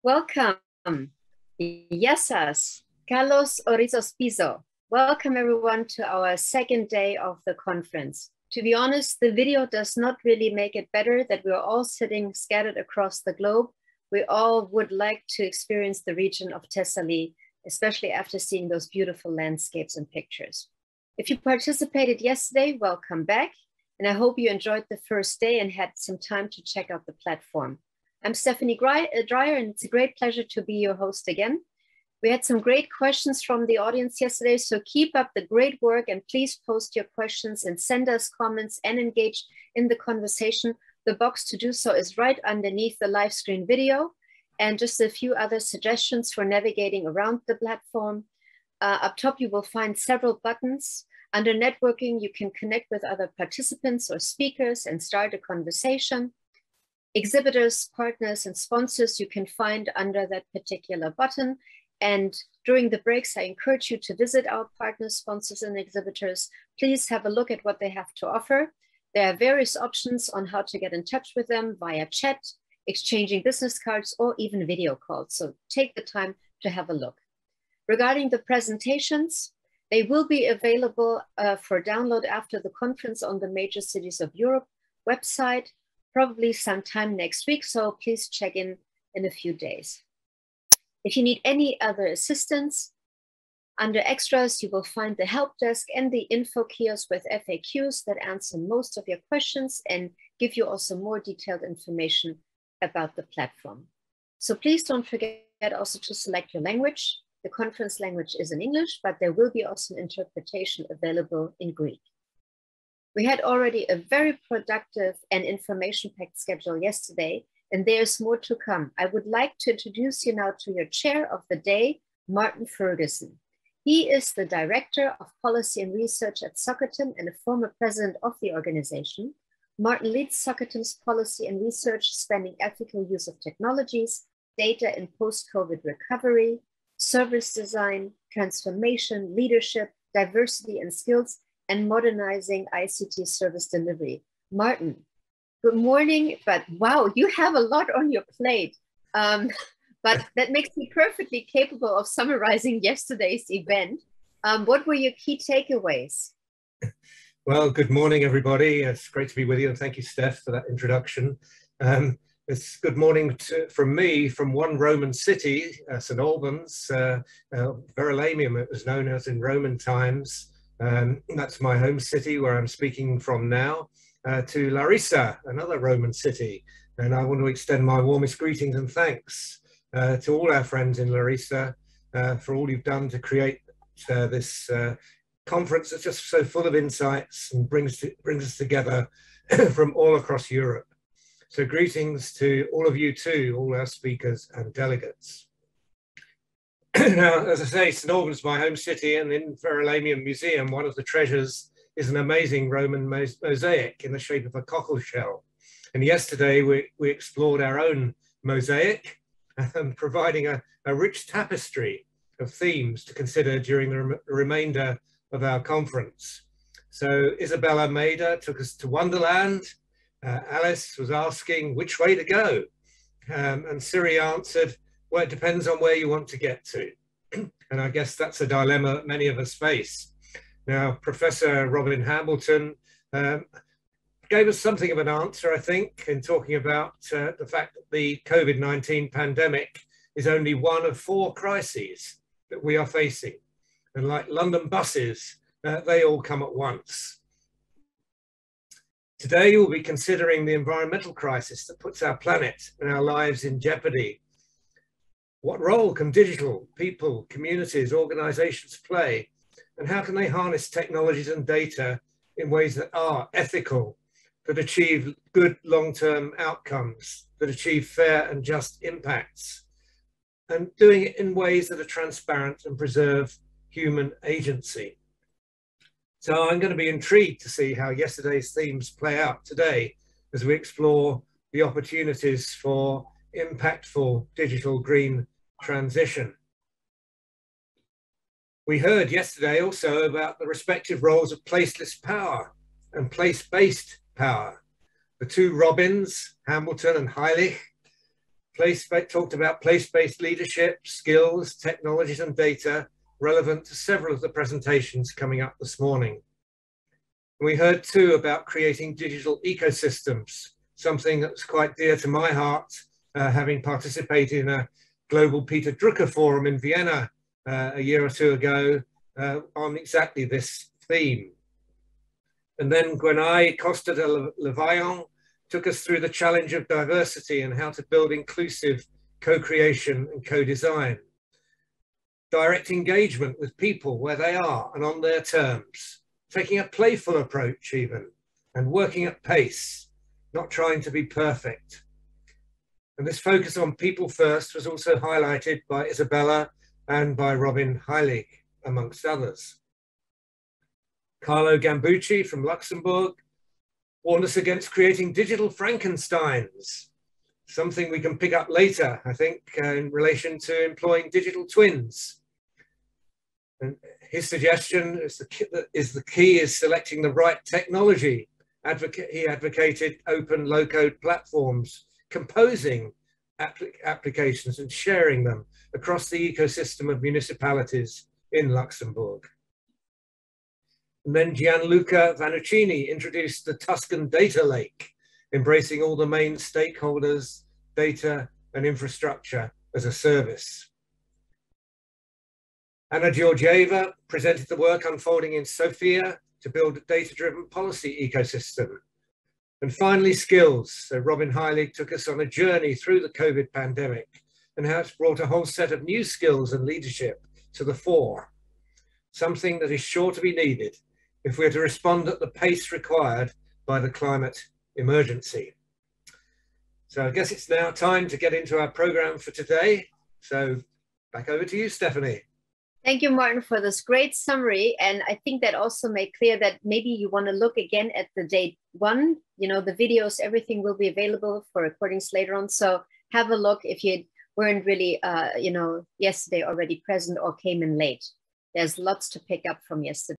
Welcome, Yasas, Carlos Orizos Piso. Welcome everyone to our second day of the conference. To be honest, the video does not really make it better that we're all sitting scattered across the globe. We all would like to experience the region of Thessaly, especially after seeing those beautiful landscapes and pictures. If you participated yesterday, welcome back. And I hope you enjoyed the first day and had some time to check out the platform. I'm Stephanie Dreyer, and it's a great pleasure to be your host again. We had some great questions from the audience yesterday, so keep up the great work and please post your questions and send us comments and engage in the conversation. The box to do so is right underneath the live screen video, and just a few other suggestions for navigating around the platform. Up top, you will find several buttons. Under networking, you can connect with other participants or speakers and start a conversation. Exhibitors, partners, and sponsors you can find under that particular button. And during the breaks, I encourage you to visit our partners, sponsors, and exhibitors. Please have a look at what they have to offer. There are various options on how to get in touch with them via chat, exchanging business cards, or even video calls. So take the time to have a look. Regarding the presentations, they will be available for download after the conference on the Major Cities of Europe website, probably sometime next week, so please check in a few days. If you need any other assistance, under extras, you will find the help desk and the info kiosk with FAQs that answer most of your questions and give you also more detailed information about the platform. So please don't forget also to select your language. The conference language is in English, but there will be also an interpretation available in Greek. We had already a very productive and information-packed schedule yesterday, and there's more to come. I would like to introduce you now to your chair of the day, Martin Ferguson. He is the Director of Policy and Research at Soccerton and a former president of the organization. Martin leads Soccerton's policy and research spanning ethical use of technologies, data in post-COVID recovery, service design, transformation, leadership, diversity and skills, and modernizing ICT service delivery. Martin, good morning, but wow, you have a lot on your plate. But that makes me perfectly capable of summarizing yesterday's event. What were your key takeaways? Well, good morning, everybody. It's great to be with you, and thank you, Steph, for that introduction. It's good morning from me from one Roman city, St. Albans, Verulamium, it was known as in Roman times. That's my home city where I'm speaking from now, to Larissa, another Roman city. And I want to extend my warmest greetings and thanks to all our friends in Larissa for all you've done to create this conference that's just so full of insights and brings us together from all across Europe. So greetings to all of you too, all our speakers and delegates. Now, as I say, St. Albans is my home city, and in Verulamium Museum, one of the treasures is an amazing Roman mosaic in the shape of a cockle shell. And yesterday we explored our own mosaic, providing a rich tapestry of themes to consider during the remainder of our conference. So Isabella Maida took us to Wonderland. Alice was asking which way to go. And Siri answered, well, it depends on where you want to get to. And I guess that's a dilemma that many of us face. Now, Professor Robin Hamilton gave us something of an answer, I think, in talking about the fact that the COVID-19 pandemic is only one of 4 crises that we are facing. And like London buses, they all come at once. Today, we'll be considering the environmental crisis that puts our planet and our lives in jeopardy. What role can digital, people, communities, organizations play? And how can they harness technologies and data in ways that are ethical, that achieve good long-term outcomes, that achieve fair and just impacts, and doing it in ways that are transparent and preserve human agency? So I'm going to be intrigued to see how yesterday's themes play out today as we explore the opportunities for impactful digital green transition. We heard yesterday also about the respective roles of placeless power and place-based power. The 2 Robins, Hamilton and Heilig, talked about place-based leadership, skills, technologies and data relevant to several of the presentations coming up this morning. We heard too about creating digital ecosystems, something that's quite dear to my heart, having participated in a global Peter Drucker forum in Vienna a year or two ago on exactly this theme. And then Gwenai Costa de Levaillon took us through the challenge of diversity and how to build inclusive co-creation and co-design. Direct engagement with people where they are and on their terms, taking a playful approach even, and working at pace, not trying to be perfect. And this focus on people first was also highlighted by Isabella and by Robin Heilig, amongst others. Carlo Gambucci from Luxembourg warned us against creating digital Frankensteins, something we can pick up later, I think, in relation to employing digital twins. And his suggestion is the key is selecting the right technology. He advocated open low-code platforms, composing applications and sharing them across the ecosystem of municipalities in Luxembourg. And then Gianluca Vannuccini introduced the Tuscan Data Lake, embracing all the main stakeholders, data and infrastructure as a service. Anna Georgieva presented the work unfolding in Sofia to build a data-driven policy ecosystem. And finally, skills. So Robin Heilig took us on a journey through the COVID pandemic and how it's brought a whole set of new skills and leadership to the fore, something that is sure to be needed if we're to respond at the pace required by the climate emergency. So I guess it's now time to get into our program for today. So back over to you, Stephanie. Thank you, Martin, for this great summary. And I think that also made clear that maybe you want to look again at the day one. You know, the videos, everything will be available for recordings later on. So have a look if you weren't really, you know, yesterday already present or came in late. There's lots to pick up from yesterday.